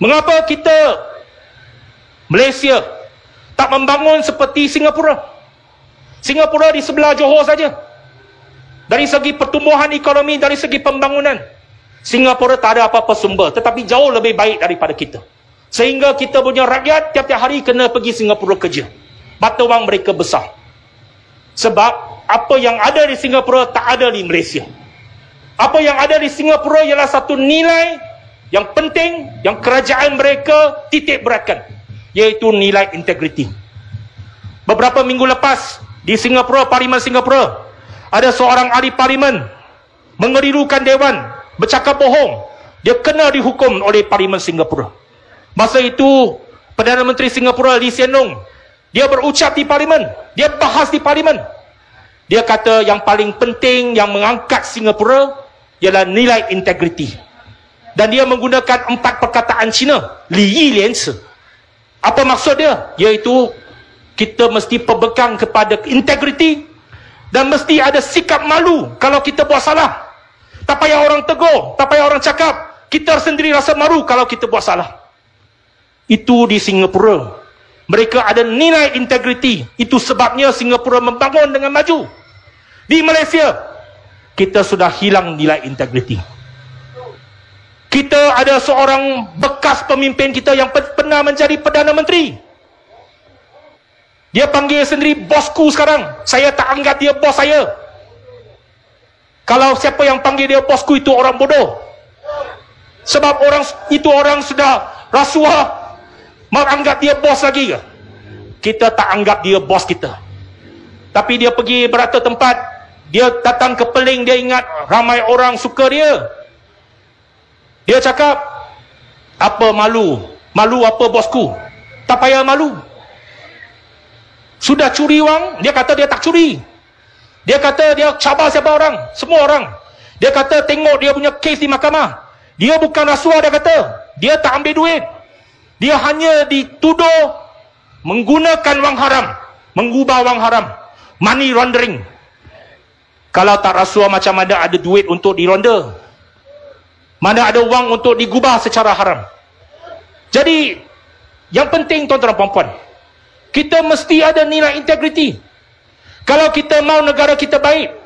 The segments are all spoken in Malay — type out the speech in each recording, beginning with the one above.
Mengapa kita Malaysia tak membangun seperti Singapura? Singapura di sebelah Johor saja. Dari segi pertumbuhan ekonomi, dari segi pembangunan, Singapura tak ada apa-apa sumber, tetapi jauh lebih baik daripada kita. Sehingga kita punya rakyat tiap-tiap hari kena pergi Singapura kerja. Mata wang mereka besar. Sebab apa yang ada di Singapura tak ada di Malaysia. Apa yang ada di Singapura ialah satu nilai yang penting yang kerajaan mereka titik beratkan, iaitu nilai integriti. Beberapa minggu lepas di Singapura, Parlimen Singapura, ada seorang ahli parlimen mengerirukan dewan, bercakap bohong. Dia kena dihukum oleh Parlimen Singapura. Masa itu Perdana Menteri Singapura Lee Hsien Loong, dia berucap di parlimen, dia bahas di parlimen. Dia kata yang paling penting yang mengangkat Singapura ialah nilai integriti. Dan dia menggunakan 4 perkataan Cina, Li Yi Lian Ce. Apa maksud dia? Iaitu kita mesti pegang kepada integriti dan mesti ada sikap malu kalau kita buat salah. Tak payah orang tegur, tak payah orang cakap, kita sendiri rasa malu kalau kita buat salah. Itu di Singapura. Mereka ada nilai integriti. Itu sebabnya Singapura membangun dengan maju. Di Malaysia, kita sudah hilang nilai integriti. Kita ada seorang bekas pemimpin kita yang pernah menjadi Perdana Menteri. Dia panggil sendiri bosku sekarang. Saya tak anggap dia bos saya. Kalau siapa yang panggil dia bosku itu orang bodoh. Sebab orang sudah rasuah, menganggap dia bos lagi ke? Kita tak anggap dia bos kita. Tapi dia pergi berata tempat, dia datang ke Peling, dia ingat ramai orang suka dia. Dia cakap, apa malu? Malu apa bosku? Tak payah malu. Sudah curi wang, dia kata dia tak curi. Dia kata dia cabar siapa orang? Semua orang. Dia kata tengok dia punya kes di mahkamah. Dia bukan rasuah, dia kata. Dia tak ambil duit. Dia hanya dituduh menggunakan wang haram. Mengubah wang haram. Money laundering. Kalau tak rasuah macam mana ada duit untuk dironda? Mana ada wang untuk digubah secara haram? Jadi, yang penting tuan-tuan dan puan-puan, kita mesti ada nilai integriti. Kalau kita mau negara kita baik,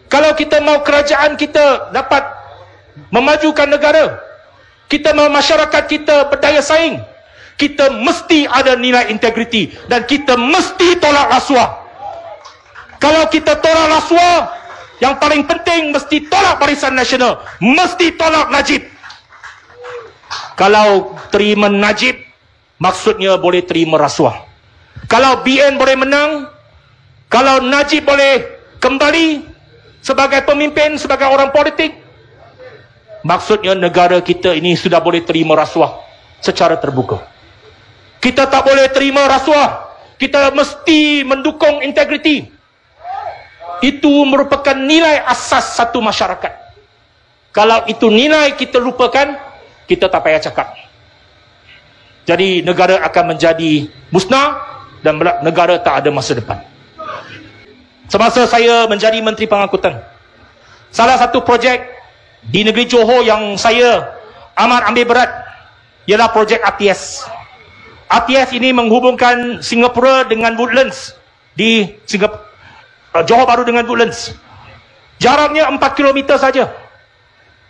kalau kita mau kerajaan kita dapat memajukan negara, kita mau masyarakat kita berdaya saing, kita mesti ada nilai integriti dan kita mesti tolak rasuah. Kalau kita tolak rasuah, yang paling penting mesti tolak Barisan Nasional, mesti tolak Najib. Kalau terima Najib, maksudnya boleh terima rasuah. Kalau BN boleh menang, kalau Najib boleh kembali sebagai pemimpin, sebagai orang politik, maksudnya negara kita ini sudah boleh terima rasuah secara terbuka. Kita tak boleh terima rasuah. Kita mesti mendukung integriti. Itu merupakan nilai asas satu masyarakat. Kalau itu nilai kita lupakan, kita tak payah cakap. Jadi negara akan menjadi musnah dan negara tak ada masa depan. Semasa saya menjadi Menteri Pengangkutan, salah satu projek di negeri Johor yang saya amat ambil berat ialah projek ATS. ATS ini menghubungkan Singapura dengan Woodlands di Singapura. Johor Bahru dengan Woodlands. Jaraknya 4 km saja.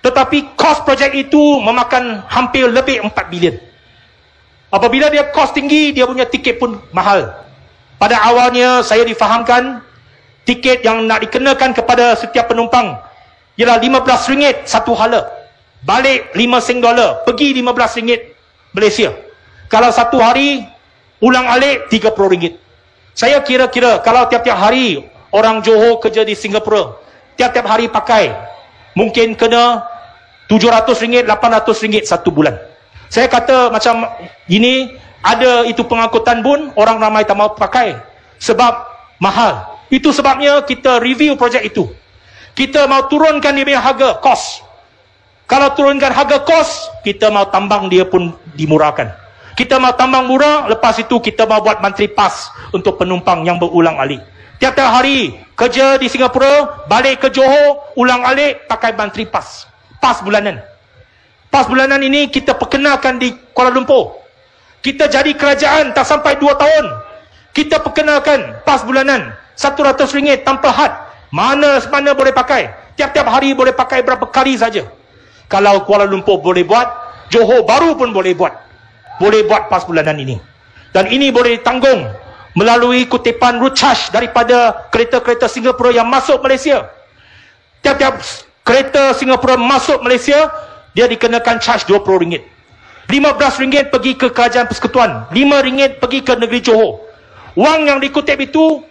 Tetapi kos projek itu memakan hampir lebih 4 bilion. Apabila dia kos tinggi, dia punya tiket pun mahal. Pada awalnya saya difahamkan tiket yang nak dikenakan kepada setiap penumpang ialah RM15 satu hala. Balik $5, pergi RM15 Malaysia. Kalau satu hari ulang alik RM30. Saya kira-kira kalau tiap-tiap hari orang Johor kerja di Singapura, tiap-tiap hari pakai, mungkin kena RM700, RM800 satu bulan. Saya kata macam ini, ada itu pengangkutan pun orang ramai tak mau pakai sebab mahal. Itu sebabnya kita review projek itu. Kita mau turunkan dia punya harga kos. Kalau turunkan harga kos, kita mau tambang dia pun dimurahkan. Kita mau tambang murah, lepas itu kita mau buat mantri pas untuk penumpang yang berulang alik. Tiap-tiap hari kerja di Singapura, balik ke Johor, ulang alik pakai mantri pas. Pas bulanan. PAS bulanan ini kita perkenalkan di Kuala Lumpur. Kita jadi kerajaan tak sampai 2 tahun. Kita perkenalkan PAS bulanan RM100 tanpa had. Mana-mana boleh pakai. Tiap-tiap hari boleh pakai berapa kali saja. Kalau Kuala Lumpur boleh buat, Johor baru pun boleh buat. Boleh buat PAS bulanan ini. Dan ini boleh ditanggung melalui kutipan route charge daripada kereta-kereta Singapura yang masuk Malaysia. Tiap-tiap kereta Singapura masuk Malaysia, dia dikenakan charge RM20. RM15 pergi ke Kerajaan Persekutuan, RM5 pergi ke negeri Johor. Wang yang dikutip itu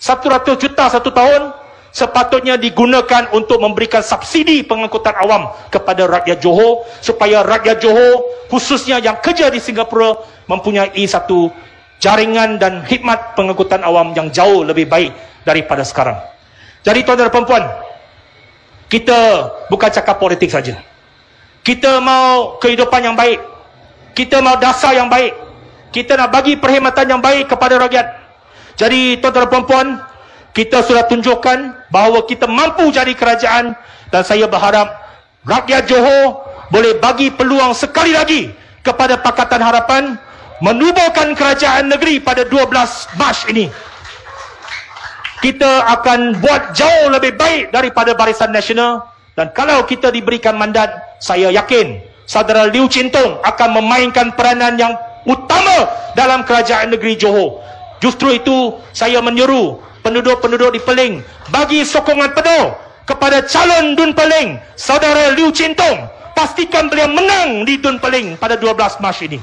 100 juta satu tahun sepatutnya digunakan untuk memberikan subsidi pengangkutan awam kepada rakyat Johor, supaya rakyat Johor khususnya yang kerja di Singapura mempunyai satu jaringan dan khidmat pengangkutan awam yang jauh lebih baik daripada sekarang. Jadi tuan-tuan dan puan-puan, kita bukan cakap politik saja. Kita mau kehidupan yang baik. Kita mau dasar yang baik. Kita nak bagi perkhidmatan yang baik kepada rakyat. Jadi tuan-tuan dan puan-puan, kita sudah tunjukkan bahawa kita mampu jadi kerajaan, dan saya berharap rakyat Johor boleh bagi peluang sekali lagi kepada Pakatan Harapan menubuhkan kerajaan negeri pada 12 Mac ini. Kita akan buat jauh lebih baik daripada Barisan Nasional, dan kalau kita diberikan mandat, saya yakin Saudara Liu Chin Tong akan memainkan peranan yang utama dalam kerajaan negeri Johor. Justru itu saya menyeru penduduk-penduduk di Peling bagi sokongan penuh kepada calon Dun Peling, Saudara Liu Chin Tong. Pastikan beliau menang di Dun Peling pada 12 Mac ini.